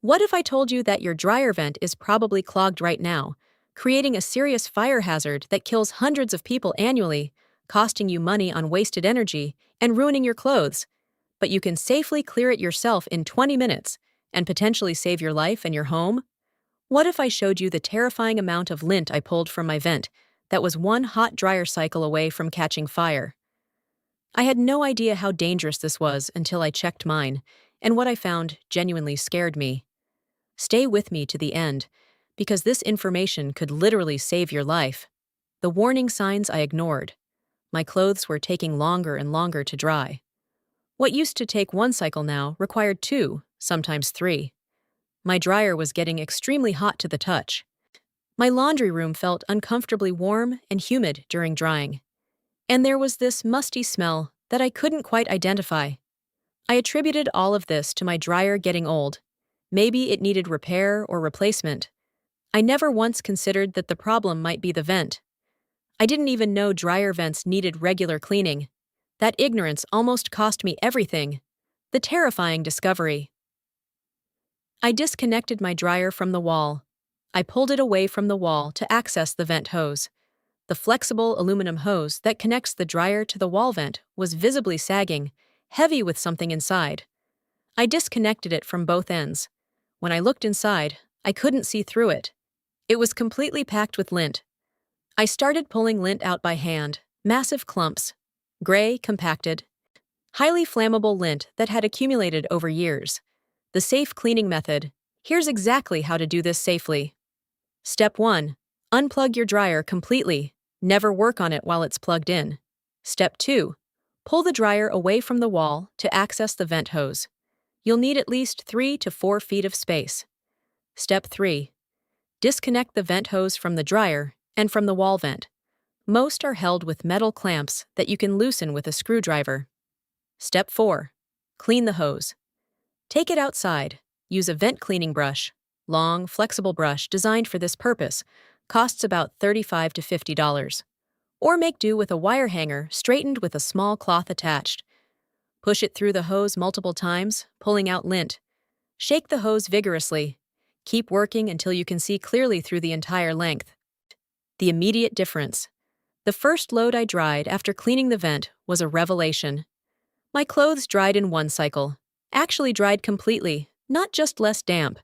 What if I told you that your dryer vent is probably clogged right now, creating a serious fire hazard that kills hundreds of people annually, costing you money on wasted energy, and ruining your clothes? But you can safely clear it yourself in 20 minutes and potentially save your life and your home? What if I showed you the terrifying amount of lint I pulled from my vent that was one hot dryer cycle away from catching fire? I had no idea how dangerous this was until I checked mine, and what I found genuinely scared me. Stay with me to the end, because this information could literally save your life. The warning signs I ignored. My clothes were taking longer and longer to dry. What used to take one cycle now required two, sometimes three. My dryer was getting extremely hot to the touch. My laundry room felt uncomfortably warm and humid during drying. And there was this musty smell that I couldn't quite identify. I attributed all of this to my dryer getting old. Maybe it needed repair or replacement. I never once considered that the problem might be the vent. I didn't even know dryer vents needed regular cleaning. That ignorance almost cost me everything. The terrifying discovery. I disconnected my dryer from the wall. I pulled it away from the wall to access the vent hose. The flexible aluminum hose that connects the dryer to the wall vent was visibly sagging, heavy with something inside. I disconnected it from both ends. When I looked inside, I couldn't see through it. It was completely packed with lint. I started pulling lint out by hand, massive clumps, gray, compacted, highly flammable lint that had accumulated over years. The safe cleaning method. Here's exactly how to do this safely. Step 1. Unplug your dryer completely. Never work on it while it's plugged in. Step 2. Pull the dryer away from the wall to access the vent hose. You'll need at least 3 to 4 feet of space. Step 3. Disconnect the vent hose from the dryer and from the wall vent. Most are held with metal clamps that you can loosen with a screwdriver. Step 4. Clean the hose. Take it outside. Use a vent cleaning brush. Long, flexible brush designed for this purpose. Costs about $35 to $50. Or make do with a wire hanger straightened with a small cloth attached. Push it through the hose multiple times, pulling out lint. Shake the hose vigorously. Keep working until you can see clearly through the entire length. The immediate difference. The first load I dried after cleaning the vent was a revelation. My clothes dried in one cycle. Actually dried completely, not just less damp.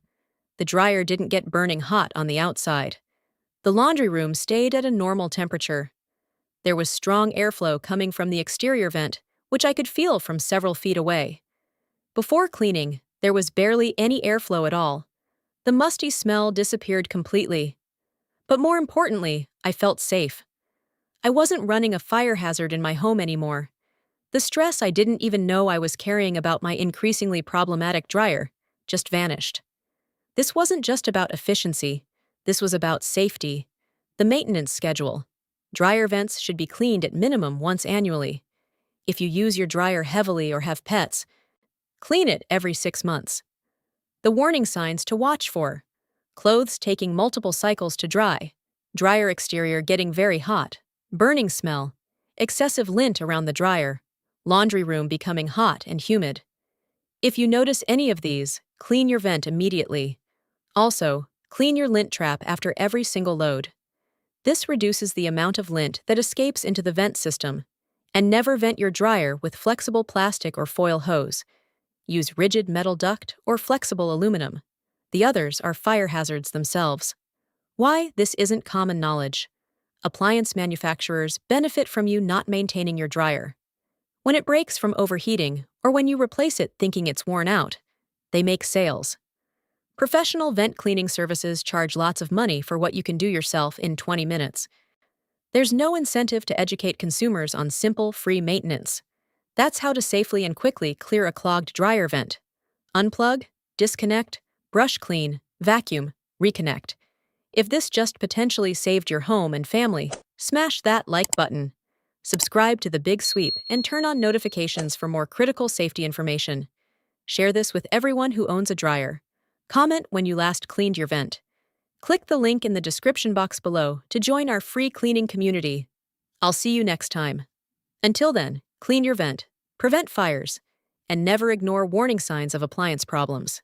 The dryer didn't get burning hot on the outside. The laundry room stayed at a normal temperature. There was strong airflow coming from the exterior vent, which I could feel from several feet away. Before cleaning, there was barely any airflow at all. The musty smell disappeared completely. But more importantly, I felt safe. I wasn't running a fire hazard in my home anymore. The stress I didn't even know I was carrying about my increasingly problematic dryer just vanished. This wasn't just about efficiency. This was about safety. The maintenance schedule. Dryer vents should be cleaned at minimum once annually. If you use your dryer heavily or have pets, clean it every 6 months. The warning signs to watch for. Clothes taking multiple cycles to dry. Dryer exterior getting very hot. Burning smell. Excessive lint around the dryer. Laundry room becoming hot and humid. If you notice any of these, clean your vent immediately. Also, clean your lint trap after every single load. This reduces the amount of lint that escapes into the vent system. And never vent your dryer with flexible plastic or foil hose. Use rigid metal duct or flexible aluminum. The others are fire hazards themselves. Why this isn't common knowledge. Appliance manufacturers benefit from you not maintaining your dryer. When it breaks from overheating or when you replace it thinking it's worn out, they make sales. Professional vent cleaning services charge lots of money for what you can do yourself in 20 minutes. There's no incentive to educate consumers on simple, free maintenance. That's how to safely and quickly clear a clogged dryer vent. Unplug, disconnect, brush clean, vacuum, reconnect. If this just potentially saved your home and family, smash that like button. Subscribe to The Big Sweep and turn on notifications for more critical safety information. Share this with everyone who owns a dryer. Comment when you last cleaned your vent. Click the link in the description box below to join our free cleaning community. I'll see you next time. Until then, clean your vent, prevent fires, and never ignore warning signs of appliance problems.